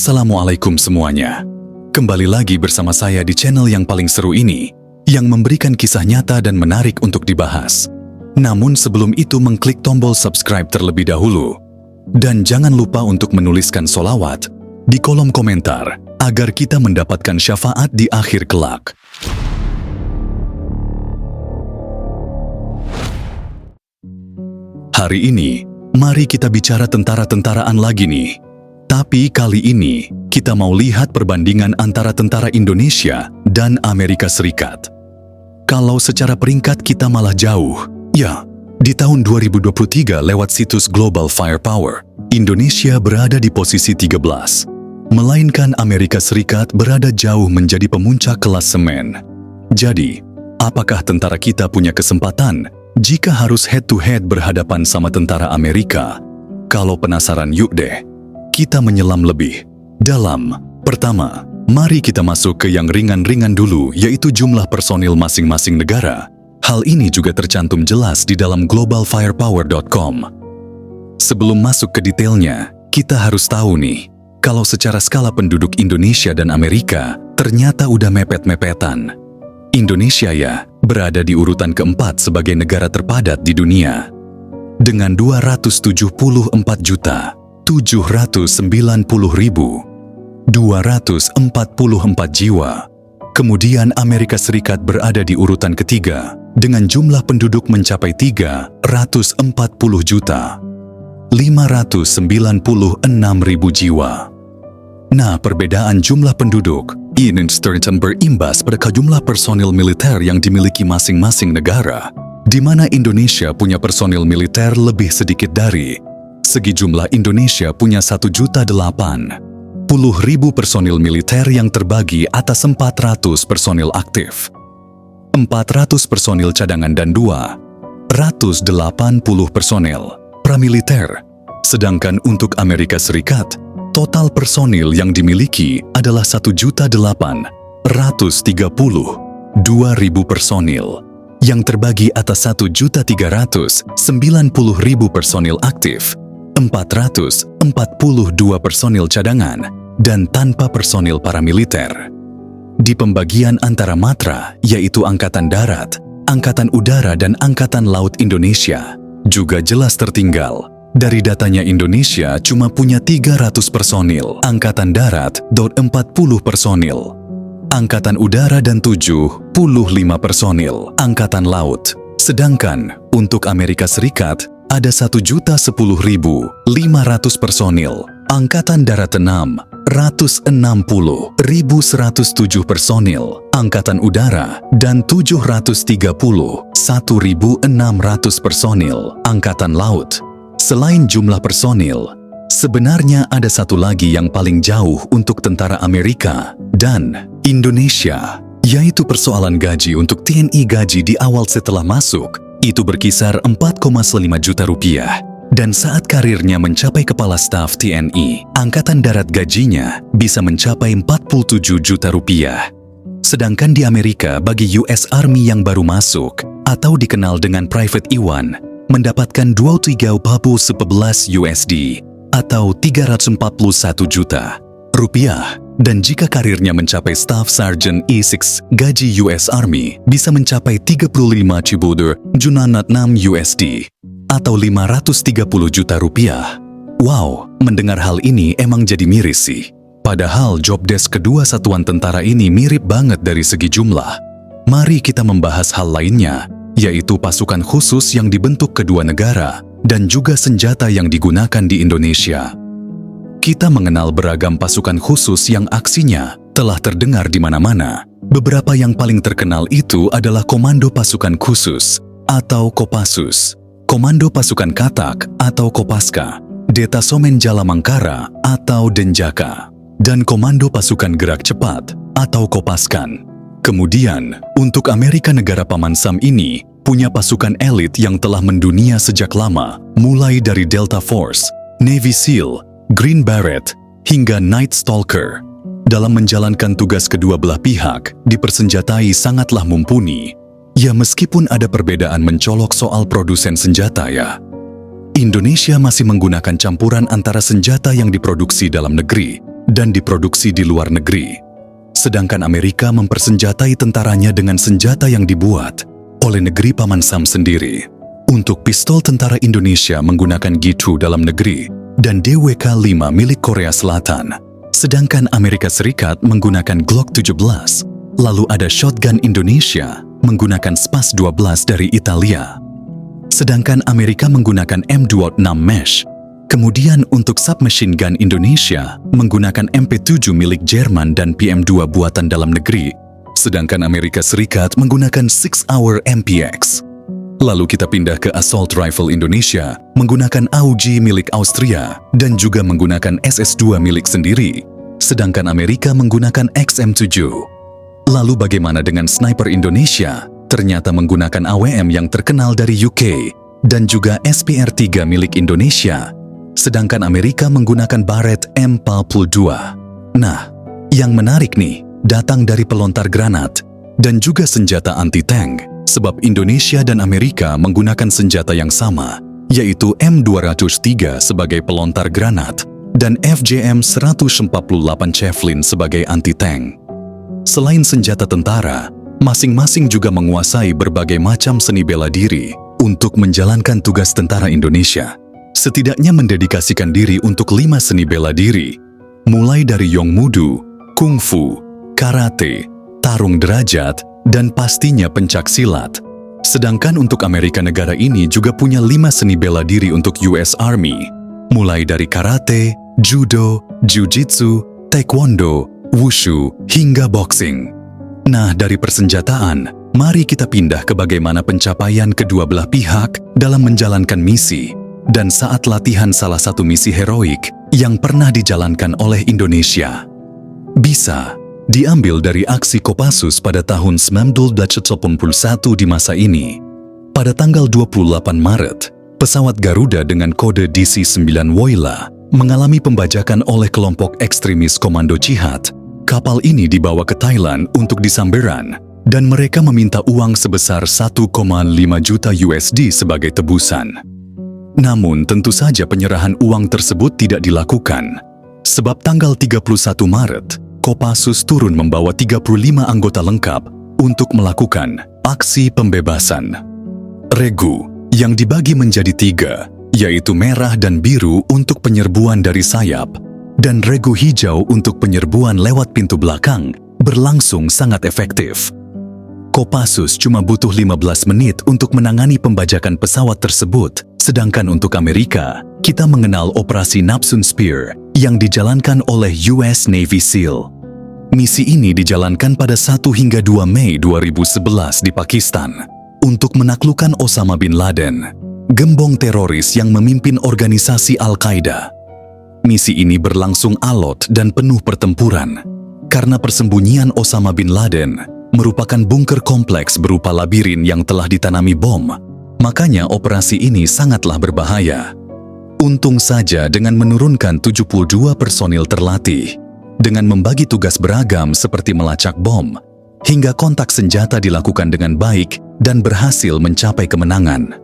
Assalamualaikum semuanya. Kembali lagi bersama saya di channel yang paling seru ini, yang memberikan kisah nyata dan menarik untuk dibahas. Namun sebelum itu mengklik tombol subscribe terlebih dahulu. Dan jangan lupa untuk menuliskan solawat di kolom komentar, agar kita mendapatkan syafaat di akhir kelak. Hari ini, mari kita bicara tentara-tentaraan lagi nih. Tapi kali ini, kita mau lihat perbandingan antara tentara Indonesia dan Amerika Serikat. Kalau secara peringkat kita malah jauh. Ya, di tahun 2023 lewat situs Global Firepower, Indonesia berada di posisi 13. Melainkan Amerika Serikat berada jauh menjadi pemuncak klasemen. Jadi, apakah tentara kita punya kesempatan jika harus head-to-head berhadapan sama tentara Amerika? Kalau penasaran, yuk deh, kita menyelam lebih dalam. Pertama, mari kita masuk ke yang ringan-ringan dulu, yaitu jumlah personil masing-masing negara. Hal ini juga tercantum jelas di dalam globalfirepower.com. Sebelum masuk ke detailnya, kita harus tahu nih, kalau secara skala penduduk Indonesia dan Amerika, ternyata udah mepet-mepetan. Indonesia ya, berada di urutan keempat sebagai negara terpadat di dunia. Dengan 274.290.244 jiwa. Kemudian Amerika Serikat berada di urutan ketiga, dengan jumlah penduduk mencapai 340.596.000 jiwa. Nah, perbedaan jumlah penduduk ini berimbas pada jumlah personil militer yang dimiliki masing-masing negara, di mana Indonesia punya personil militer lebih sedikit dari. Segi jumlah Indonesia punya 1.080.000 personil militer yang terbagi atas 400 personil aktif, 400 personil cadangan dan 280 personil pramiliter. Sedangkan untuk Amerika Serikat, total personil yang dimiliki adalah 1.832.000 personil, yang terbagi atas 1.390.000 personil aktif, 442 personil cadangan, dan tanpa personil paramiliter. Di pembagian antara matra, yaitu Angkatan Darat, Angkatan Udara dan Angkatan Laut Indonesia, juga jelas tertinggal. Dari datanya Indonesia cuma punya 300 personil, Angkatan Darat 40 personil, Angkatan Udara dan 75 personil, Angkatan Laut. Sedangkan untuk Amerika Serikat ada 1.010.500 personil, Angkatan Darat 660.107 personil, Angkatan Udara dan 731.600 personil, Angkatan Laut. Selain jumlah personil, sebenarnya ada satu lagi yang paling jauh untuk tentara Amerika dan Indonesia, yaitu persoalan gaji. Untuk TNI, gaji di awal setelah masuk itu berkisar 4,5 juta rupiah. Dan saat karirnya mencapai Kepala Staf TNI, Angkatan Darat gajinya bisa mencapai 47 juta rupiah. Sedangkan di Amerika, bagi US Army yang baru masuk, atau dikenal dengan Private Iwan, mendapatkan 23.11 USD, atau 341 juta rupiah. Dan jika karirnya mencapai Staff Sergeant E6, gaji US Army bisa mencapai 35.606 USD, atau 530 juta rupiah. Wow, mendengar hal ini emang jadi miris sih. Padahal job desk kedua satuan tentara ini mirip banget dari segi jumlah. Mari kita membahas hal lainnya, yaitu pasukan khusus yang dibentuk kedua negara, dan juga senjata yang digunakan di Indonesia. Kita mengenal beragam pasukan khusus yang aksinya telah terdengar di mana-mana. Beberapa yang paling terkenal itu adalah Komando Pasukan Khusus atau Kopassus, Komando Pasukan Katak atau Kopaska, Detasemen Jala Mangkara atau Denjaka, dan Komando Pasukan Gerak Cepat atau Kopaskan. Kemudian, untuk Amerika, negara Paman Sam ini punya pasukan elit yang telah mendunia sejak lama, mulai dari Delta Force, Navy SEAL, Green Beret, hingga Night Stalker. Dalam menjalankan tugas kedua belah pihak, dipersenjatai sangatlah mumpuni. Ya, meskipun ada perbedaan mencolok soal produsen senjata ya. Indonesia masih menggunakan campuran antara senjata yang diproduksi dalam negeri dan diproduksi di luar negeri. Sedangkan Amerika mempersenjatai tentaranya dengan senjata yang dibuat oleh negeri Paman Sam sendiri. Untuk pistol tentara Indonesia menggunakan G2 dalam negeri dan DWK-5 milik Korea Selatan. Sedangkan Amerika Serikat menggunakan Glock 17. Lalu ada shotgun Indonesia menggunakan Spas 12 dari Italia. Sedangkan Amerika menggunakan M26 Mesh. Kemudian untuk submachine gun Indonesia menggunakan MP7 milik Jerman dan PM2 buatan dalam negeri. Sedangkan Amerika Serikat menggunakan 6-hour MPX. Lalu kita pindah ke assault rifle Indonesia menggunakan AUG milik Austria dan juga menggunakan SS2 milik sendiri. Sedangkan Amerika menggunakan XM7. Lalu bagaimana dengan sniper Indonesia? Ternyata menggunakan AWM yang terkenal dari UK dan juga SPR-3 milik Indonesia. Sedangkan Amerika menggunakan Barrett M42. Nah, yang menarik nih, datang dari pelontar granat dan juga senjata anti-tank, sebab Indonesia dan Amerika menggunakan senjata yang sama, yaitu M203 sebagai pelontar granat dan FJM-148 Javelin sebagai anti-tank. Selain senjata tentara, masing-masing juga menguasai berbagai macam seni bela diri untuk menjalankan tugas tentara Indonesia. Setidaknya mendedikasikan diri untuk 5 seni bela diri, mulai dari Yongmudu, Kungfu, Karate, Tarung Derajat, dan pastinya pencaksilat. Sedangkan untuk Amerika negara ini juga punya 5 seni bela diri untuk US Army, mulai dari Karate, Judo, Jiu-Jitsu, Taekwondo, Wushu, hingga boxing. Nah, dari persenjataan, mari kita pindah ke bagaimana pencapaian kedua belah pihak dalam menjalankan misi. Dan saat latihan salah satu misi heroik yang pernah dijalankan oleh Indonesia. Bisa diambil dari aksi Kopassus pada tahun 1981 di masa ini. Pada tanggal 28 Maret, pesawat Garuda dengan kode DC-9 Woyla mengalami pembajakan oleh kelompok ekstremis Komando Jihad. Kapal ini dibawa ke Thailand untuk disamberan dan mereka meminta uang sebesar 1,5 juta USD sebagai tebusan. Namun tentu saja penyerahan uang tersebut tidak dilakukan, sebab tanggal 31 Maret, Kopassus turun membawa 35 anggota lengkap untuk melakukan aksi pembebasan. Regu yang dibagi menjadi 3, yaitu merah dan biru untuk penyerbuan dari sayap, dan regu hijau untuk penyerbuan lewat pintu belakang, berlangsung sangat efektif. Kopassus cuma butuh 15 menit untuk menangani pembajakan pesawat tersebut, sedangkan untuk Amerika, kita mengenal operasi Napsun Spear yang dijalankan oleh US Navy SEAL. Misi ini dijalankan pada 1 hingga 2 Mei 2011 di Pakistan untuk menaklukkan Osama bin Laden, gembong teroris yang memimpin organisasi Al-Qaeda. Misi ini berlangsung alot dan penuh pertempuran, karena persembunyian Osama bin Laden merupakan bunker kompleks berupa labirin yang telah ditanami bom. Makanya operasi ini sangatlah berbahaya. Untung saja dengan menurunkan 72 personil terlatih, dengan membagi tugas beragam seperti melacak bom, hingga kontak senjata dilakukan dengan baik dan berhasil mencapai kemenangan.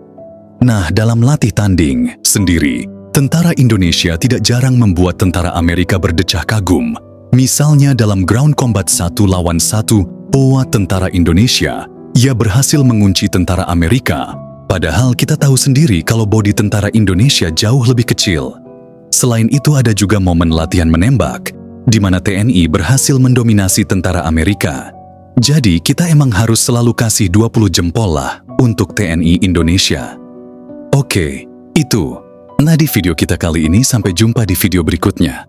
Nah, dalam latih tanding sendiri, tentara Indonesia tidak jarang membuat tentara Amerika berdecak kagum. Misalnya dalam Ground Combat 1 lawan 1, POA tentara Indonesia, ia berhasil mengunci tentara Amerika. Padahal kita tahu sendiri kalau bodi tentara Indonesia jauh lebih kecil. Selain itu ada juga momen latihan menembak, di mana TNI berhasil mendominasi tentara Amerika. Jadi kita emang harus selalu kasih 20 jempol lah untuk TNI Indonesia. Oke, itu. Nah di video kita kali ini, sampai jumpa di video berikutnya.